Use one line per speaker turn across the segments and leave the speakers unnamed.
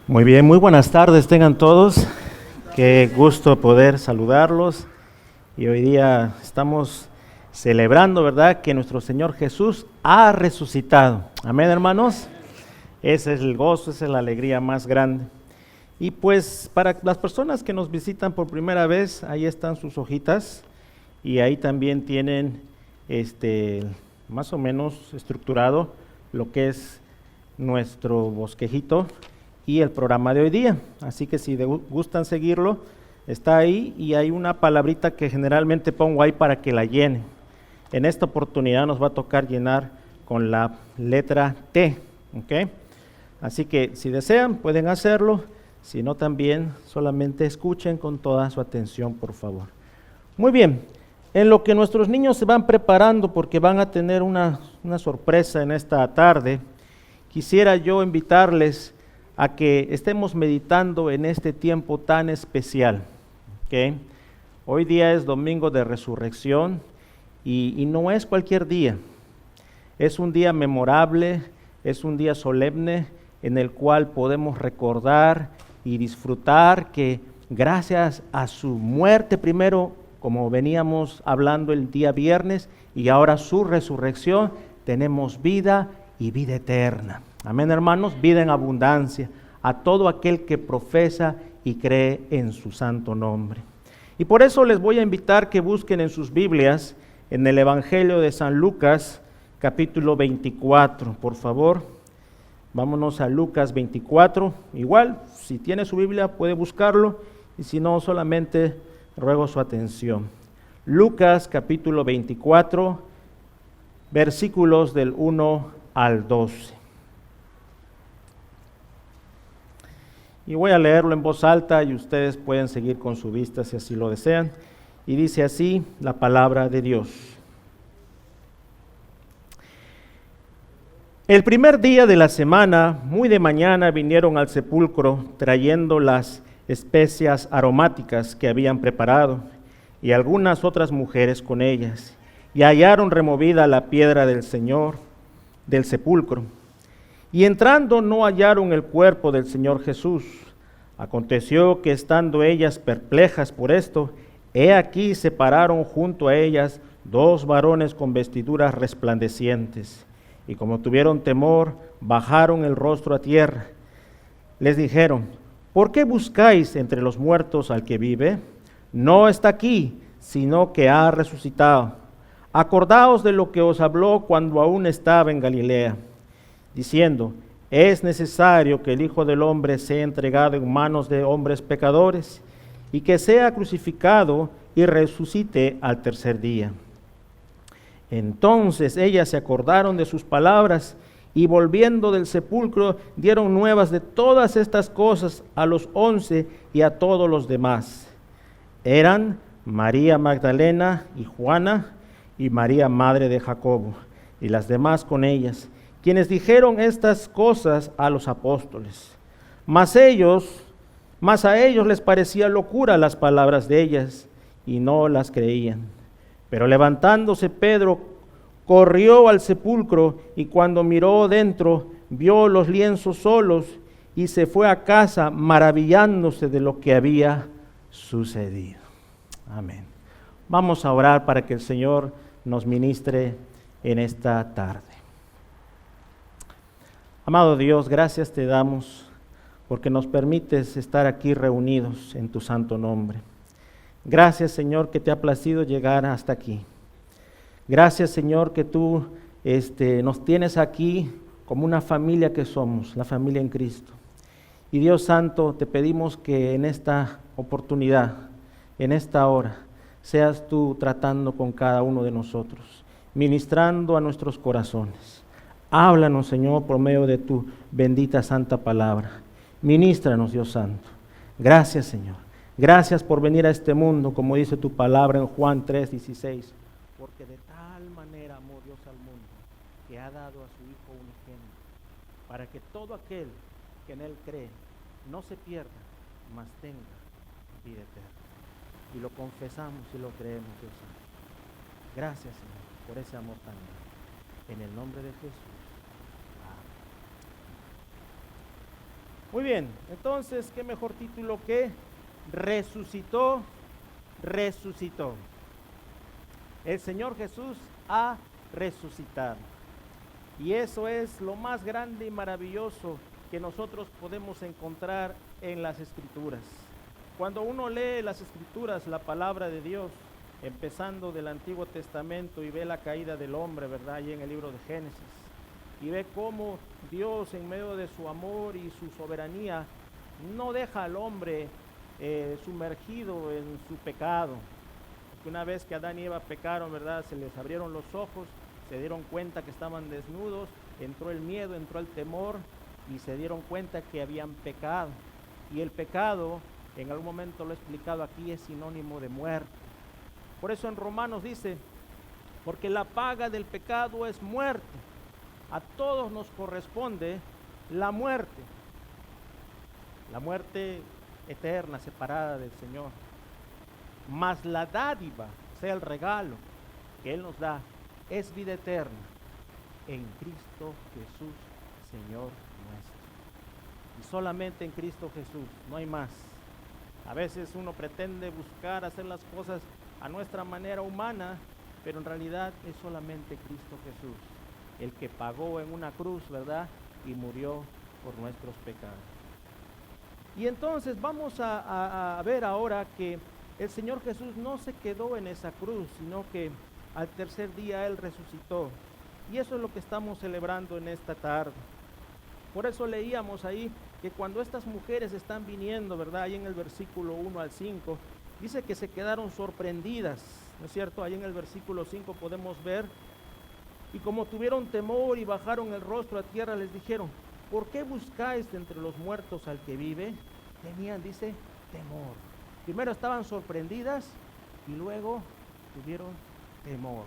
Muy bien, muy buenas tardes tengan todos. Qué gusto poder saludarlos. Y hoy día estamos celebrando, ¿verdad?, que nuestro Señor Jesús ha resucitado. Amén, hermanos. Ese es el gozo, esa es la alegría más grande. Y pues para las personas que nos visitan por primera vez, ahí están sus hojitas y ahí también tienen más o menos estructurado lo que es nuestro bosquejito y el programa de hoy día. Así que si gustan seguirlo, está ahí y hay una palabrita que generalmente pongo ahí para que la llenen. En esta oportunidad nos va a tocar llenar con la letra T, ¿ok? Así que si desean pueden hacerlo, si no también solamente escuchen con toda su atención, por favor. Muy bien, en lo que nuestros niños se van preparando porque van a tener una sorpresa en esta tarde, quisiera yo invitarles a que estemos meditando en este tiempo tan especial, ¿okay? Hoy día es domingo de resurrección y no es cualquier día, es un día memorable, es un día solemne en el cual podemos recordar y disfrutar que gracias a su muerte primero, como veníamos hablando el día viernes, y ahora su resurrección, tenemos vida y vida eterna. Amén, hermanos, vida en abundancia a todo aquel que profesa y cree en su santo nombre. Y por eso les voy a invitar que busquen en sus Biblias, en el Evangelio de San Lucas, capítulo 24, por favor. Vámonos a Lucas 24, igual, si tiene su Biblia puede buscarlo, y si no, solamente ruego su atención. Lucas capítulo 24, versículos del 1 al 12. Y voy a leerlo en voz alta y ustedes pueden seguir con su vista si así lo desean. Y dice así la palabra de Dios. El primer día de la semana, muy de mañana, vinieron al sepulcro trayendo las especias aromáticas que habían preparado y algunas otras mujeres con ellas, y hallaron removida la piedra del Señor del sepulcro. Y entrando no hallaron el cuerpo del Señor Jesús. Aconteció que estando ellas perplejas por esto, he aquí se pararon junto a ellas dos varones con vestiduras resplandecientes. Y como tuvieron temor, bajaron el rostro a tierra. Les dijeron: ¿por qué buscáis entre los muertos al que vive? No está aquí, sino que ha resucitado. Acordaos de lo que os habló cuando aún estaba en Galilea, diciendo: es necesario que el Hijo del Hombre sea entregado en manos de hombres pecadores, y que sea crucificado y resucite al tercer día. Entonces ellas se acordaron de sus palabras, y volviendo del sepulcro dieron nuevas de todas estas cosas a los 11 y a todos los demás. Eran María Magdalena y Juana, y María madre de Jacobo, y las demás con ellas, quienes dijeron estas cosas a los apóstoles. Mas a ellos les parecía locura las palabras de ellas, y no las creían. Pero levantándose Pedro, corrió al sepulcro, y cuando miró dentro, vio los lienzos solos, y se fue a casa maravillándose de lo que había sucedido. Amén. Vamos a orar para que el Señor nos ministre en esta tarde. Amado Dios, gracias te damos porque nos permites estar aquí reunidos en tu santo nombre. Gracias, Señor, que te ha placido llegar hasta aquí. Gracias, Señor, que tú nos tienes aquí como una familia que somos, la familia en Cristo. Y Dios Santo, te pedimos que en esta oportunidad, en esta hora, seas tú tratando con cada uno de nosotros, ministrando a nuestros corazones. Háblanos, Señor, por medio de tu bendita santa palabra. Ministranos, Dios Santo. Gracias, Señor. Gracias por venir a este mundo, como dice tu palabra en Juan 3:16. Porque de tal manera amó Dios al mundo, que ha dado a su Hijo unigénito, para que todo aquel que en él cree no se pierda, mas tenga vida eterna. Y lo confesamos y lo creemos, Dios Santo. Gracias, Señor, por ese amor tan grande. En el nombre de Jesús. Muy bien, entonces, ¿qué mejor título que resucitó? Resucitó. El Señor Jesús ha resucitado. Y eso es lo más grande y maravilloso que nosotros podemos encontrar en las Escrituras. Cuando uno lee las Escrituras, la palabra de Dios, empezando del Antiguo Testamento y ve la caída del hombre, ¿verdad? Allí en el libro de Génesis. Y ve cómo Dios, en medio de su amor y su soberanía, no deja al hombre sumergido en su pecado. Porque una vez que Adán y Eva pecaron, ¿verdad? Se les abrieron los ojos, se dieron cuenta que estaban desnudos, entró el miedo, entró el temor y se dieron cuenta que habían pecado. Y el pecado, en algún momento lo he explicado aquí, es sinónimo de muerte. Por eso en Romanos dice, porque la paga del pecado es muerte. A todos nos corresponde la muerte eterna, separada del Señor. Mas la dádiva, sea el regalo que Él nos da, es vida eterna en Cristo Jesús, Señor nuestro. Y solamente en Cristo Jesús, no hay más. A veces uno pretende buscar hacer las cosas a nuestra manera humana, pero en realidad es solamente Cristo Jesús, el que pagó en una cruz, ¿verdad? Y murió por nuestros pecados. Y entonces vamos a ver ahora que el Señor Jesús no se quedó en esa cruz, sino que al tercer día Él resucitó. Y eso es lo que estamos celebrando en esta tarde. Por eso leíamos ahí que cuando estas mujeres están viniendo, ¿verdad? Ahí en el versículo 1 al 5, dice que se quedaron sorprendidas, ¿no es cierto? Ahí en el versículo 5 podemos ver, y como tuvieron temor y bajaron el rostro a tierra, les dijeron, ¿por qué buscáis entre los muertos al que vive? Tenían, dice, temor. Primero estaban sorprendidas y luego tuvieron temor.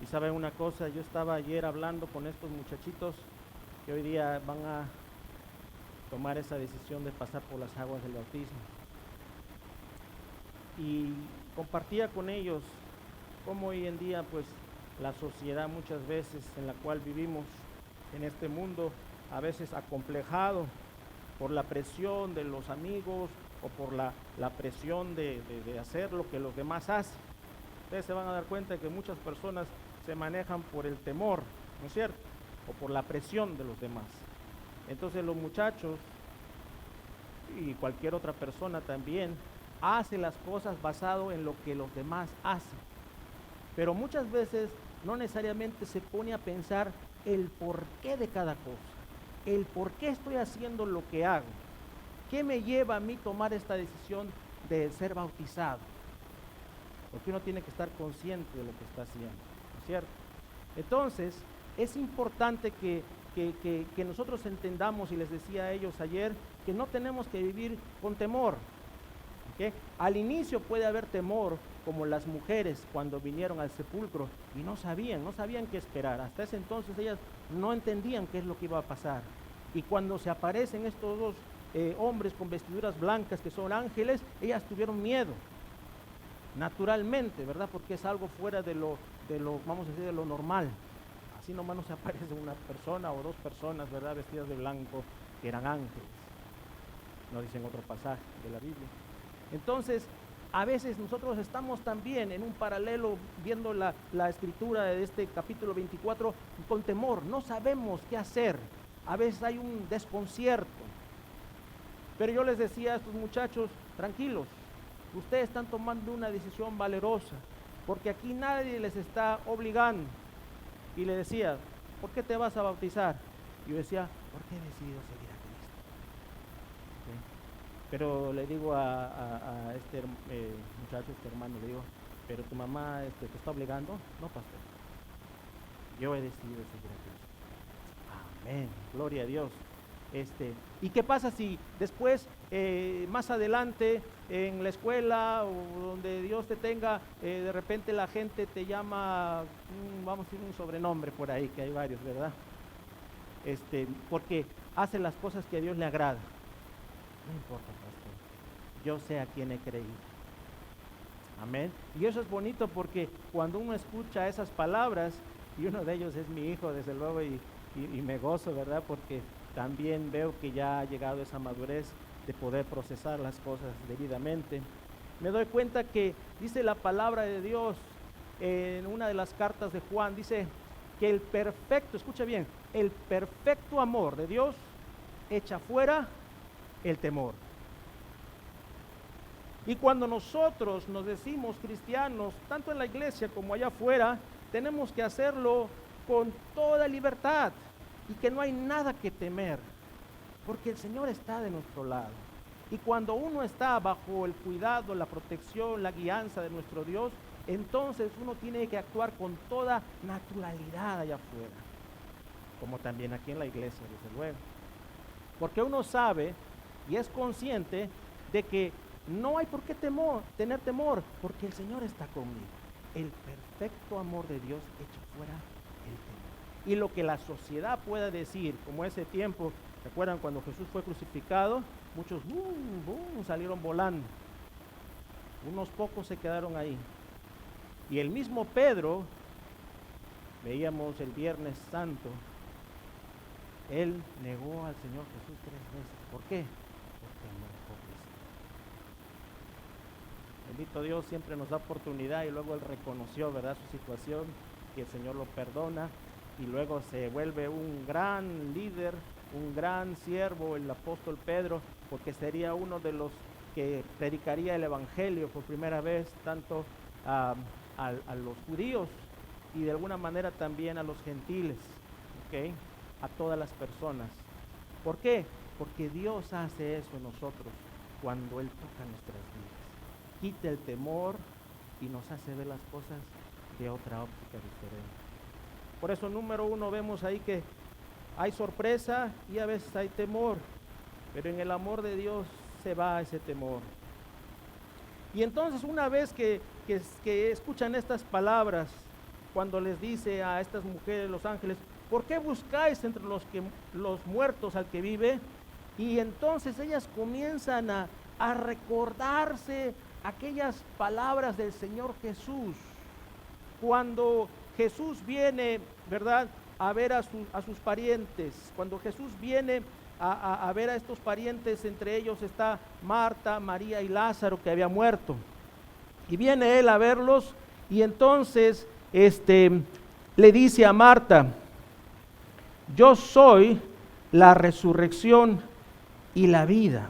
Y saben una cosa, yo estaba ayer hablando con estos muchachitos que hoy día van a tomar esa decisión de pasar por las aguas del bautismo. Y compartía con ellos cómo hoy en día pues la sociedad muchas veces en la cual vivimos en este mundo, a veces acomplejado por la presión de los amigos o por la presión de hacer lo que los demás hacen. Ustedes se van a dar cuenta que muchas personas se manejan por el temor, ¿no es cierto? O por la presión de los demás. Entonces los muchachos y cualquier otra persona también hace las cosas basado en lo que los demás hacen. Pero muchas veces no necesariamente se pone a pensar el porqué de cada cosa, el por qué estoy haciendo lo que hago, qué me lleva a mí tomar esta decisión de ser bautizado, porque uno tiene que estar consciente de lo que está haciendo, ¿no es cierto? Entonces, es importante que nosotros entendamos, y les decía a ellos ayer, que no tenemos que vivir con temor. ¿Okay? Al inicio puede haber temor, como las mujeres cuando vinieron al sepulcro y no sabían qué esperar. Hasta ese entonces ellas no entendían qué es lo que iba a pasar. Y cuando se aparecen estos dos hombres con vestiduras blancas que son ángeles, ellas tuvieron miedo, naturalmente, ¿verdad? Porque es algo fuera de lo, vamos a decir, de lo normal. Así nomás no se aparece una persona o dos personas, ¿verdad? Vestidas de blanco, que eran ángeles. No dicen otro pasaje de la Biblia. Entonces, a veces nosotros estamos también en un paralelo viendo la escritura de este capítulo 24 con temor, no sabemos qué hacer, a veces hay un desconcierto. Pero yo les decía a estos muchachos, tranquilos, ustedes están tomando una decisión valerosa, porque aquí nadie les está obligando. Y le decía, ¿por qué te vas a bautizar? Y yo decía, porque he decidido seguir a Cristo. ¿Sí? Pero le digo a este muchacho, este hermano, le digo, ¿pero tu mamá te está obligando? No, pastor. Yo he decidido seguir a Cristo. Amén, gloria a Dios. ¿Y qué pasa si después, más adelante, en la escuela o donde Dios te tenga, de repente la gente te llama, vamos a decir un sobrenombre por ahí, que hay varios, ¿verdad? Porque hace las cosas que a Dios le agrada. No importa, pastor, yo sé a quién he creído. Amén. Y eso es bonito porque cuando uno escucha esas palabras, y uno de ellos es mi hijo, desde luego, y y me gozo, ¿verdad? Porque también veo que ya ha llegado esa madurez de poder procesar las cosas debidamente. Me doy cuenta que dice la palabra de Dios en una de las cartas de Juan, dice que el perfecto, escucha bien, el perfecto amor de Dios echa fuera el temor. Y cuando nosotros nos decimos cristianos, tanto en la iglesia como allá afuera, tenemos que hacerlo con toda libertad y que no hay nada que temer, porque el Señor está de nuestro lado. Y cuando uno está bajo el cuidado, la protección, la guianza de nuestro Dios, entonces uno tiene que actuar con toda naturalidad allá afuera, como también aquí en la iglesia, desde luego. Porque uno sabe y es consciente de que no hay por qué tener temor, porque el Señor está conmigo. El perfecto amor de Dios echa fuera el temor. Y lo que la sociedad pueda decir, como ese tiempo, ¿se acuerdan cuando Jesús fue crucificado? Muchos salieron volando. Unos pocos se quedaron ahí. Y el mismo Pedro, veíamos el Viernes Santo, él negó al Señor Jesús 3 veces. ¿Por qué? Porque amó hipocresía. Bendito Dios, siempre nos da oportunidad y luego él reconoció, ¿verdad?, su situación, y el Señor lo perdona y luego se vuelve un gran líder, un gran siervo, el apóstol Pedro, porque sería uno de los que predicaría el evangelio por primera vez, tanto a los judíos y de alguna manera también a los gentiles, ¿okay?, a todas las personas. ¿Por qué? Porque Dios hace eso en nosotros cuando Él toca nuestras vidas. Quita el temor y nos hace ver las cosas de otra óptica diferente. Por eso, número uno, vemos ahí que hay sorpresa y a veces hay temor, pero en el amor de Dios se va ese temor. Y entonces, una vez que escuchan estas palabras, cuando les dice a estas mujeres, los ángeles, ¿por qué buscáis entre los muertos al que vive? Y entonces ellas comienzan a recordarse aquellas palabras del Señor Jesús. Cuando Jesús viene, ¿verdad?, a ver a sus parientes. Cuando Jesús viene a ver a estos parientes, entre ellos está Marta, María y Lázaro, que había muerto. Y viene Él a verlos y entonces le dice a Marta: yo soy la resurrección y la vida.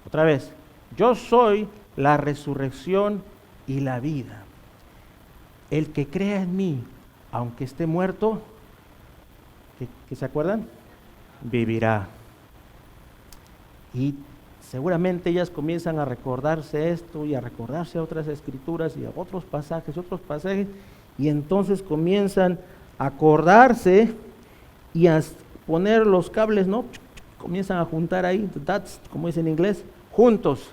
Otra vez, yo soy la resurrección y la vida. El que crea en mí, aunque esté muerto, ¿qué se acuerdan? Vivirá. Y seguramente ellas comienzan a recordarse esto y a recordarse otras escrituras y a otros pasajes, y entonces comienzan a acordarse y a poner los cables, ¿no? Comienzan a juntar ahí, dots, como dice en inglés, juntos.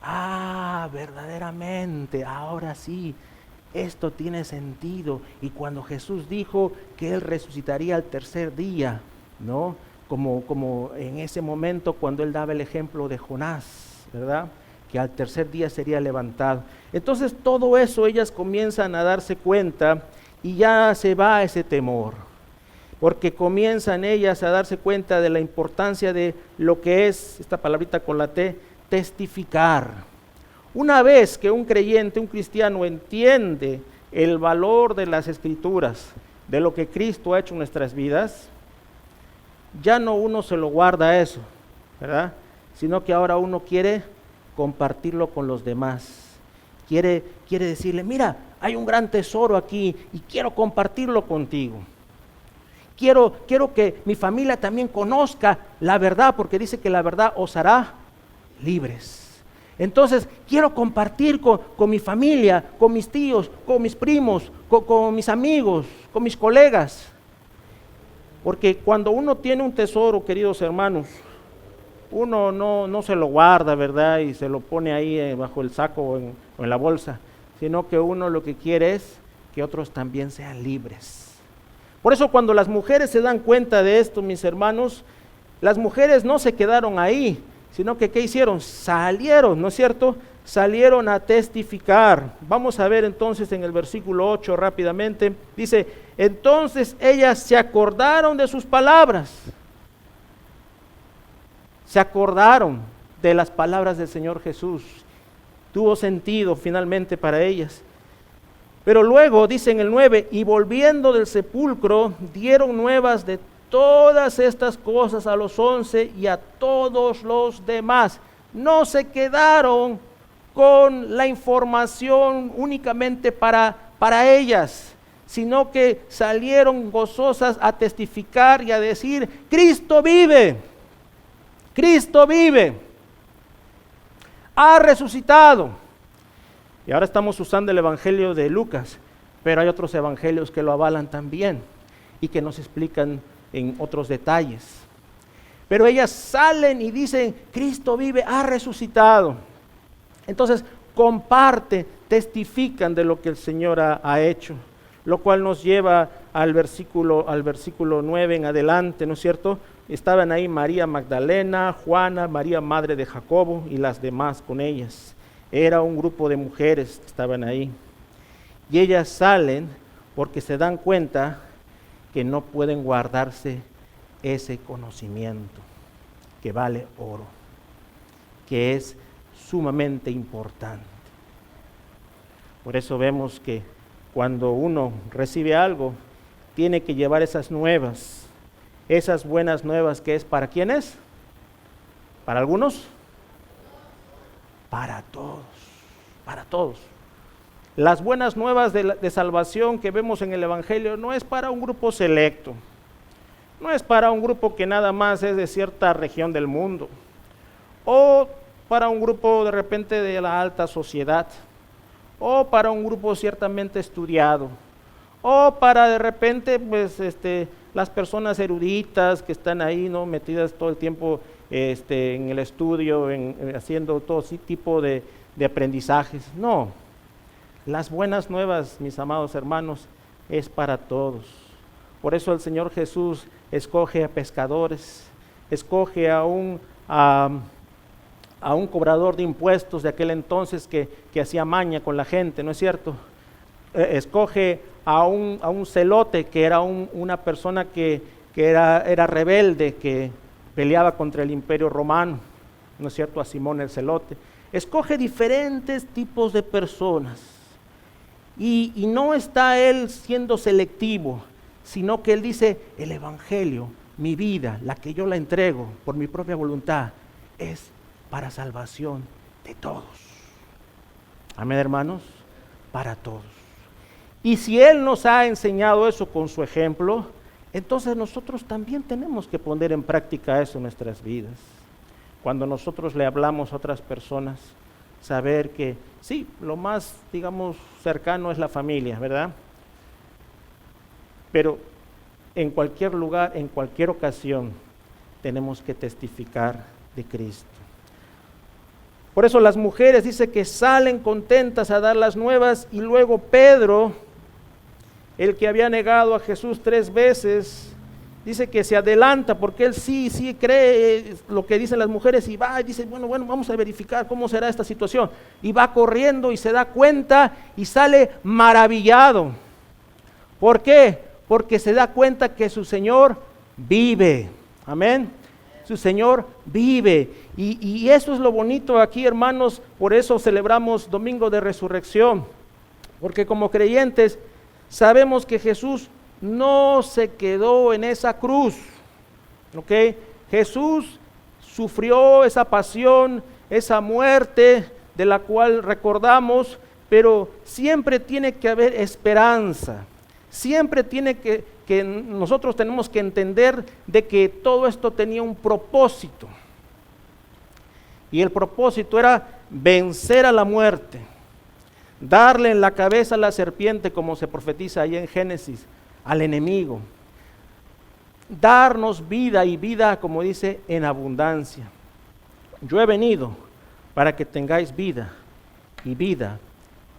Ah, verdaderamente, ahora sí, esto tiene sentido. Y cuando Jesús dijo que Él resucitaría al tercer día, ¿no? Como en ese momento cuando Él daba el ejemplo de Jonás, ¿verdad?, que al tercer día sería levantado. Entonces todo eso ellas comienzan a darse cuenta y ya se va ese temor, porque comienzan ellas a darse cuenta de la importancia de lo que es, esta palabrita con la T, testificar. Una vez que un creyente, un cristiano entiende el valor de las Escrituras, de lo que Cristo ha hecho en nuestras vidas, ya no uno se lo guarda eso, ¿verdad?, sino que ahora uno quiere compartirlo con los demás. Quiere decirle: mira, hay un gran tesoro aquí y quiero compartirlo contigo. Quiero que mi familia también conozca la verdad, porque dice que la verdad os hará libres. Entonces, quiero compartir con mi familia, con mis tíos, con mis primos, con mis amigos, con mis colegas. Porque cuando uno tiene un tesoro, queridos hermanos, uno no se lo guarda, ¿verdad?, y se lo pone ahí bajo el saco o en la bolsa, sino que uno lo que quiere es que otros también sean libres. Por eso cuando las mujeres se dan cuenta de esto, mis hermanos, las mujeres no se quedaron ahí, sino que ¿qué hicieron? Salieron, ¿no es cierto?, salieron a testificar. Vamos a ver entonces en el versículo 8 rápidamente. Dice, entonces ellas se acordaron de sus palabras. Se acordaron de las palabras del Señor Jesús. Tuvo sentido finalmente para ellas. Pero luego, dice en el 9, y volviendo del sepulcro, dieron nuevas de todas estas cosas a los 11 y a todos los demás. No se quedaron con la información únicamente para ellas, sino que salieron gozosas a testificar y a decir, Cristo vive, Cristo vive, ha resucitado. Y ahora estamos usando el evangelio de Lucas, pero hay otros evangelios que lo avalan también y que nos explican en otros detalles. Pero ellas salen y dicen, Cristo vive, ha resucitado. Entonces comparte, testifican de lo que el Señor ha hecho, lo cual nos lleva al versículo 9 en adelante, ¿no es cierto? Estaban ahí María Magdalena, Juana, María madre de Jacobo y las demás con ellas. Era un grupo de mujeres que estaban ahí. Y ellas salen porque se dan cuenta que no pueden guardarse ese conocimiento que vale oro, que es sumamente importante. Por eso vemos que cuando uno recibe algo, tiene que llevar esas nuevas, esas buenas nuevas, que es ¿para quiénes? ¿Para algunos? Para todos, para todos. Las buenas nuevas de salvación que vemos en el Evangelio no es para un grupo selecto, no es para un grupo que nada más es de cierta región del mundo, o para un grupo de repente de la alta sociedad, o para un grupo ciertamente estudiado, o para de repente pues las personas eruditas que están ahí, ¿no?, metidas todo el tiempo en el estudio, haciendo todo tipo de aprendizajes. No, las buenas nuevas, mis amados hermanos, es para todos. Por eso el Señor Jesús escoge a pescadores, escoge a un cobrador de impuestos de aquel entonces que hacía maña con la gente, ¿no es cierto? Escoge a un celote que era una persona que era rebelde, que peleaba contra el imperio romano, ¿no es cierto?, a Simón el celote. Escoge diferentes tipos de personas y no está él siendo selectivo, sino que él dice, el evangelio, mi vida, la que yo la entrego por mi propia voluntad, es para salvación de todos. Amén, hermanos, para todos. Y si él nos ha enseñado eso con su ejemplo, entonces nosotros también tenemos que poner en práctica eso en nuestras vidas. Cuando nosotros le hablamos a otras personas, saber que sí, lo más, digamos, cercano es la familia, ¿verdad? Pero en cualquier lugar, en cualquier ocasión, tenemos que testificar de Cristo. Por eso las mujeres dice que salen contentas a dar las nuevas, y luego Pedro, el que había negado a Jesús 3 veces, dice que se adelanta porque él sí cree lo que dicen las mujeres y va y dice, bueno, vamos a verificar cómo será esta situación. Y va corriendo y se da cuenta y sale maravillado. ¿Por qué? Porque se da cuenta que su Señor vive. Amén. Su Señor vive. Y eso es lo bonito aquí, hermanos. Por eso celebramos Domingo de Resurrección. Porque como creyentes sabemos que Jesús no se quedó en esa cruz, ¿ok? Jesús sufrió esa pasión, esa muerte de la cual recordamos, pero siempre tiene que haber esperanza, siempre tiene que nosotros tenemos que entender de que todo esto tenía un propósito, y el propósito era vencer a la muerte, darle en la cabeza a la serpiente, como se profetiza ahí en Génesis, al enemigo, darnos vida y vida, como dice, en abundancia. Yo he venido para que tengáis vida y vida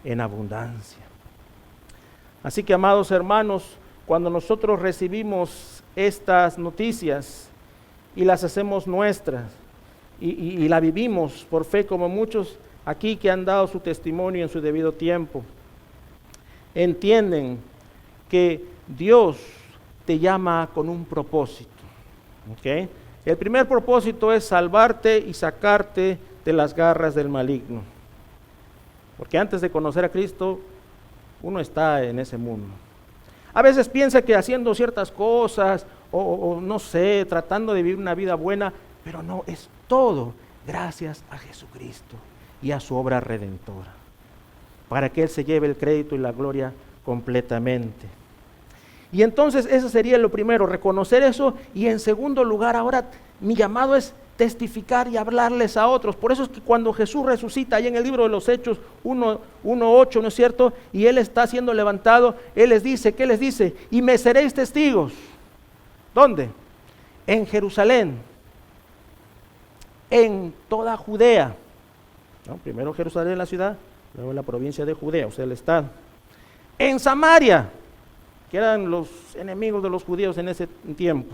en abundancia. Así que, amados hermanos, cuando nosotros recibimos estas noticias y las hacemos nuestras y la vivimos por fe, como muchos aquí que han dado su testimonio en su debido tiempo, entienden que Dios te llama con un propósito. ¿Okay? El primer propósito es salvarte y sacarte de las garras del maligno. Porque antes de conocer a Cristo, uno está en ese mundo. A veces piensa que haciendo ciertas cosas, o no sé, tratando de vivir una vida buena, pero no, es todo gracias a Jesucristo y a su obra redentora, para que Él se lleve el crédito y la gloria completamente. Y entonces eso sería lo primero, reconocer eso, y en segundo lugar, ahora mi llamado es testificar y hablarles a otros. Por eso es que cuando Jesús resucita, ahí en el libro de los Hechos 1:8, ¿no es cierto? Y Él está siendo levantado, Él les dice, ¿qué les dice? Y me seréis testigos. ¿Dónde? En Jerusalén, en toda Judea, ¿no? Primero Jerusalén, la ciudad, luego la provincia de Judea, o sea, el estado. En Samaria, que eran los enemigos de los judíos en ese tiempo.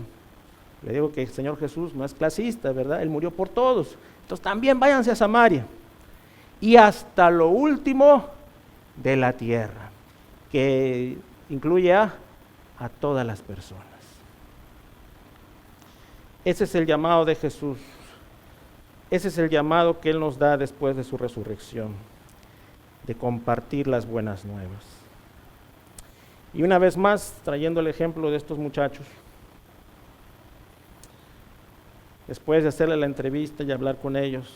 Le digo que el Señor Jesús no es clasista, ¿verdad? Él murió por todos. Entonces también váyanse a Samaria. Y hasta lo último de la tierra, que incluye a todas las personas. Ese es el llamado de Jesús. Ese es el llamado que Él nos da después de su resurrección, de compartir las buenas nuevas. Y una vez más, trayendo el ejemplo de estos muchachos, después de hacerle la entrevista y hablar con ellos,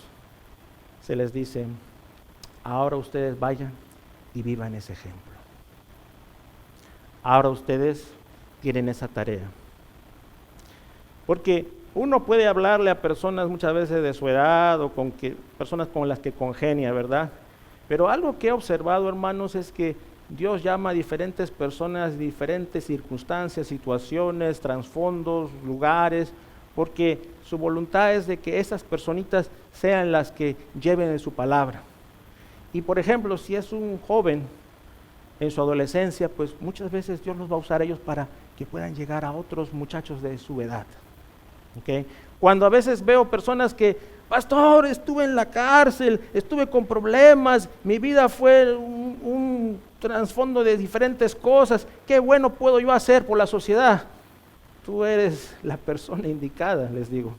se les dice, ahora ustedes vayan y vivan ese ejemplo. Ahora ustedes tienen esa tarea. Porque uno puede hablarle a personas muchas veces de su edad o personas con las que congenia, ¿verdad? Pero algo que he observado, hermanos, es que Dios llama a diferentes personas, diferentes circunstancias, situaciones, trasfondos, lugares, porque su voluntad es de que esas personitas sean las que lleven su palabra. Y por ejemplo, si es un joven en su adolescencia, pues muchas veces Dios los va a usar a ellos para que puedan llegar a otros muchachos de su edad. ¿Okay? Cuando a veces veo personas que, pastor, estuve en la cárcel, estuve con problemas, mi vida fue un trasfondo de diferentes cosas, ¿qué bueno puedo yo hacer por la sociedad? Tú eres la persona indicada, les digo.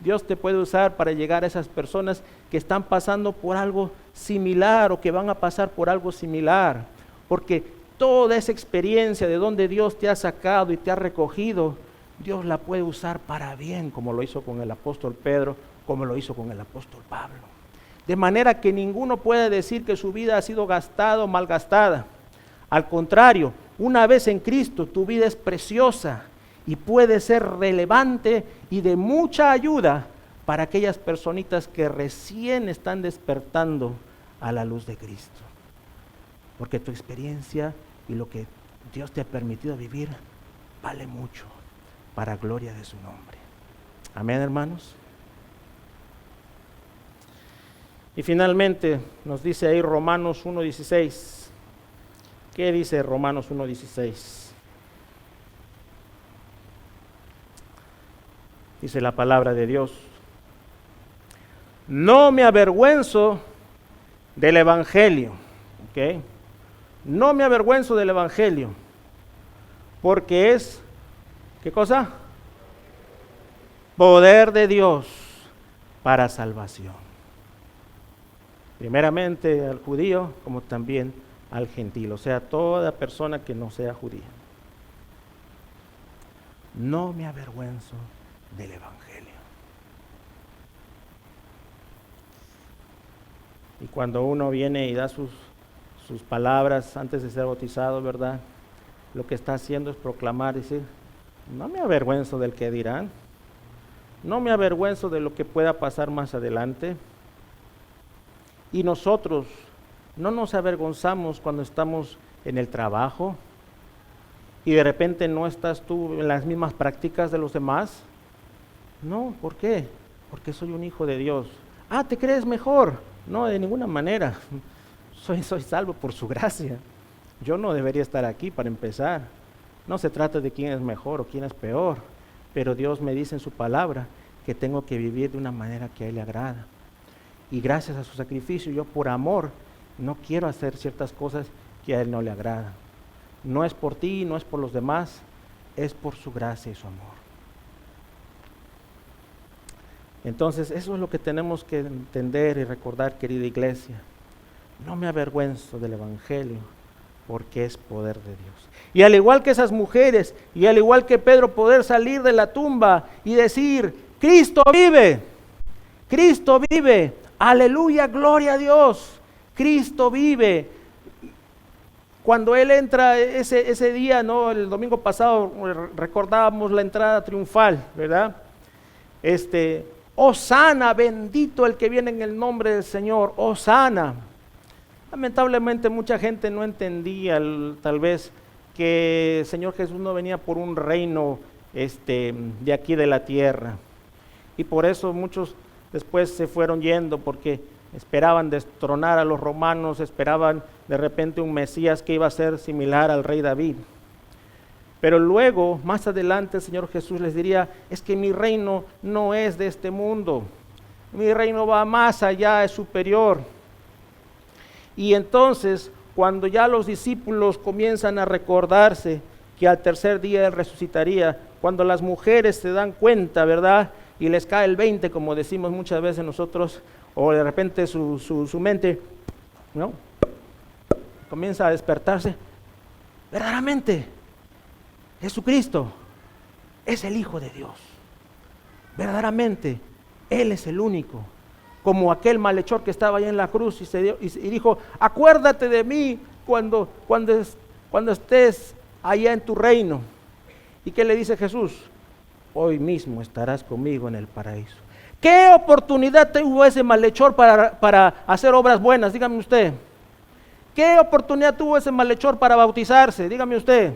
Dios te puede usar para llegar a esas personas que están pasando por algo similar o que van a pasar por algo similar, porque toda esa experiencia de donde Dios te ha sacado y te ha recogido, Dios la puede usar para bien, como lo hizo con el apóstol Pedro, como lo hizo con el apóstol Pablo. De manera que ninguno puede decir que su vida ha sido gastada o malgastada. Al contrario, una vez en Cristo, tu vida es preciosa y puede ser relevante y de mucha ayuda para aquellas personitas que recién están despertando a la luz de Cristo. Porque tu experiencia y lo que Dios te ha permitido vivir vale mucho para gloria de su nombre. Amén, hermanos. Y finalmente nos dice ahí Romanos 1:16. ¿Qué dice Romanos 1:16? Dice la palabra de Dios: no me avergüenzo del Evangelio. ¿Okay? No me avergüenzo del Evangelio, porque es, ¿qué cosa? Poder de Dios para salvación. Primeramente al judío, como también al gentil, o sea, toda persona que no sea judía. No me avergüenzo del Evangelio. Y cuando uno viene y da sus palabras antes de ser bautizado, ¿verdad? Lo que está haciendo es proclamar, decir, no me avergüenzo del que dirán, no me avergüenzo de lo que pueda pasar más adelante. Y nosotros no nos avergonzamos cuando estamos en el trabajo y de repente no estás tú en las mismas prácticas de los demás. No, ¿por qué? Porque soy un hijo de Dios. Ah, ¿te crees mejor? No, de ninguna manera. Soy salvo por su gracia. Yo no debería estar aquí para empezar. No se trata de quién es mejor o quién es peor, pero Dios me dice en su palabra que tengo que vivir de una manera que a Él le agrada. Y gracias a su sacrificio, yo por amor no quiero hacer ciertas cosas que a Él no le agradan. No es por ti, no es por los demás, es por su gracia y su amor. Entonces, eso es lo que tenemos que entender y recordar, querida iglesia. No me avergüenzo del Evangelio, porque es poder de Dios. Y al igual que esas mujeres, y al igual que Pedro, poder salir de la tumba y decir, Cristo vive, aleluya, gloria a Dios, Cristo vive. Cuando Él entra ese día, ¿no? El domingo pasado recordábamos la entrada triunfal, ¿verdad? Hosana, bendito el que viene en el nombre del Señor, Hosana. Lamentablemente mucha gente no entendía tal vez que el Señor Jesús no venía por un reino de aquí de la tierra. Y por eso muchos después se fueron yendo, porque esperaban destronar a los romanos, esperaban de repente un Mesías que iba a ser similar al rey David. Pero luego, más adelante, el Señor Jesús les diría, es que mi reino no es de este mundo, mi reino va más allá, es superior. Y entonces, cuando ya los discípulos comienzan a recordarse que al tercer día Él resucitaría, cuando las mujeres se dan cuenta, ¿verdad? Y les cae el 20, como decimos muchas veces nosotros, o de repente su mente, ¿no? Comienza a despertarse. Verdaderamente, Jesucristo es el Hijo de Dios. Verdaderamente, Él es el único. Como aquel malhechor que estaba ahí en la cruz y dijo, acuérdate de mí cuando estés allá en tu reino. ¿Y qué le dice Jesús? Hoy mismo estarás conmigo en el paraíso. ¿Qué oportunidad tuvo ese malhechor para hacer obras buenas? Dígame usted. ¿Qué oportunidad tuvo ese malhechor para bautizarse? Dígame usted.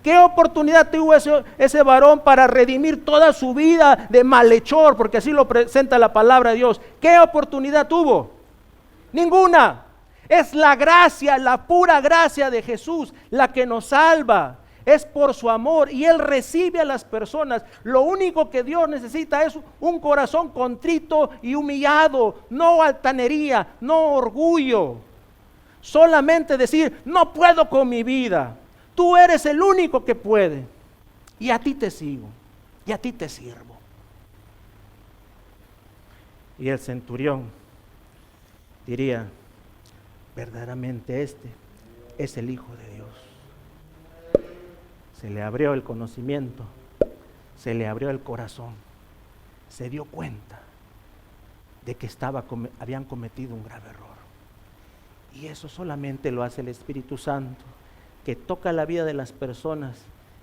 ¿Qué oportunidad tuvo ese varón para redimir toda su vida de malhechor? Porque así lo presenta la palabra de Dios. ¿Qué oportunidad tuvo? Ninguna. Es la gracia, la pura gracia de Jesús la que nos salva. Es por su amor y Él recibe a las personas. Lo único que Dios necesita es un corazón contrito y humillado. No altanería, no orgullo. Solamente decir, no puedo con mi vida. Tú eres el único que puede. Y a ti te sigo. Y a ti te sirvo. Y el centurión diría, verdaderamente este es el Hijo de Dios. Se le abrió el conocimiento, se le abrió el corazón, se dio cuenta de que habían cometido un grave error. Y eso solamente lo hace el Espíritu Santo, que toca la vida de las personas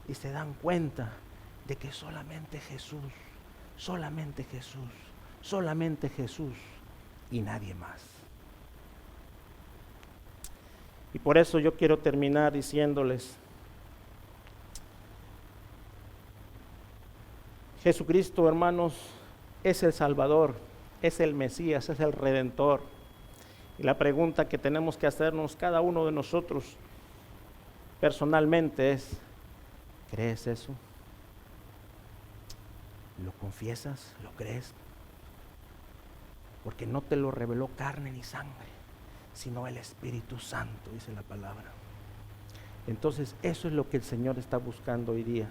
y se dan cuenta de que solamente Jesús y nadie más. Y por eso yo quiero terminar diciéndoles, Jesucristo, hermanos, es el Salvador, es el Mesías, es el Redentor. Y la pregunta que tenemos que hacernos cada uno de nosotros personalmente es, ¿crees eso? ¿Lo confiesas? ¿Lo crees? Porque no te lo reveló carne ni sangre, sino el Espíritu Santo, dice la palabra. Entonces, eso es lo que el Señor está buscando hoy día.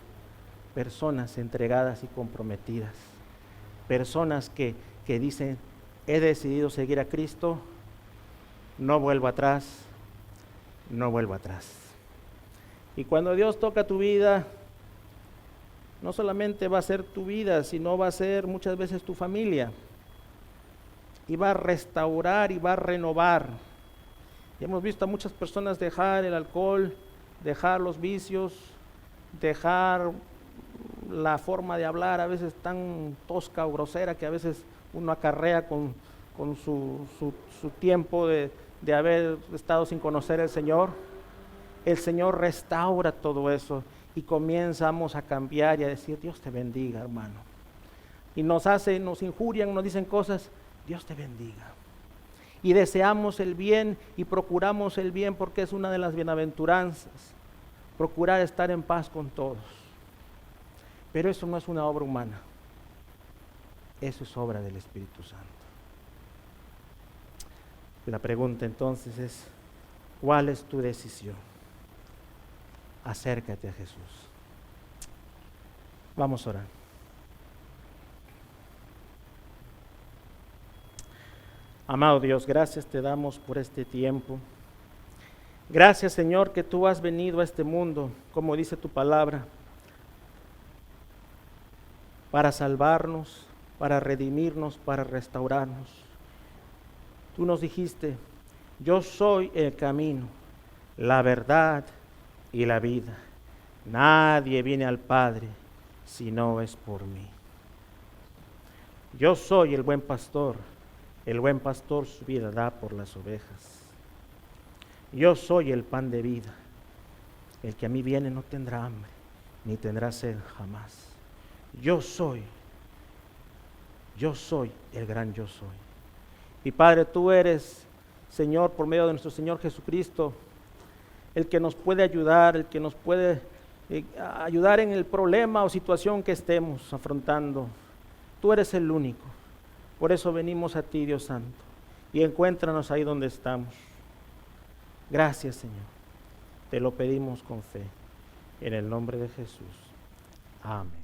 Personas entregadas y comprometidas. Personas que dicen, he decidido seguir a Cristo, no vuelvo atrás, no vuelvo atrás. Y cuando Dios toca tu vida, no solamente va a ser tu vida, sino va a ser muchas veces tu familia. Y va a restaurar y va a renovar. Y hemos visto a muchas personas dejar el alcohol, dejar los vicios, dejar la forma de hablar a veces tan tosca o grosera que a veces uno acarrea con su tiempo de haber estado sin conocer al Señor. El Señor restaura todo eso y comenzamos a cambiar y a decir, Dios te bendiga, hermano. Y nos injurian, nos dicen cosas, Dios te bendiga. Y deseamos el bien y procuramos el bien, porque es una de las bienaventuranzas, procurar estar en paz con todos. Pero eso no es una obra humana, eso es obra del Espíritu Santo. La pregunta entonces es, ¿cuál es tu decisión? Acércate a Jesús. Vamos a orar. Amado Dios, gracias te damos por este tiempo. Gracias, Señor, que tú has venido a este mundo, como dice tu palabra, para salvarnos, para redimirnos, para restaurarnos. Tú nos dijiste, yo soy el camino, la verdad y la vida. Nadie viene al Padre si no es por mí. Yo soy el buen pastor su vida da por las ovejas. Yo soy el pan de vida. El que a mí viene no tendrá hambre, ni tendrá sed jamás. Yo soy el gran yo soy. Y Padre, tú eres, Señor, por medio de nuestro Señor Jesucristo, el que nos puede ayudar, el que nos puede ayudar en el problema o situación que estemos afrontando. Tú eres el único. Por eso venimos a ti, Dios Santo, y encuéntranos ahí donde estamos. Gracias, Señor. Te lo pedimos con fe. En el nombre de Jesús. Amén.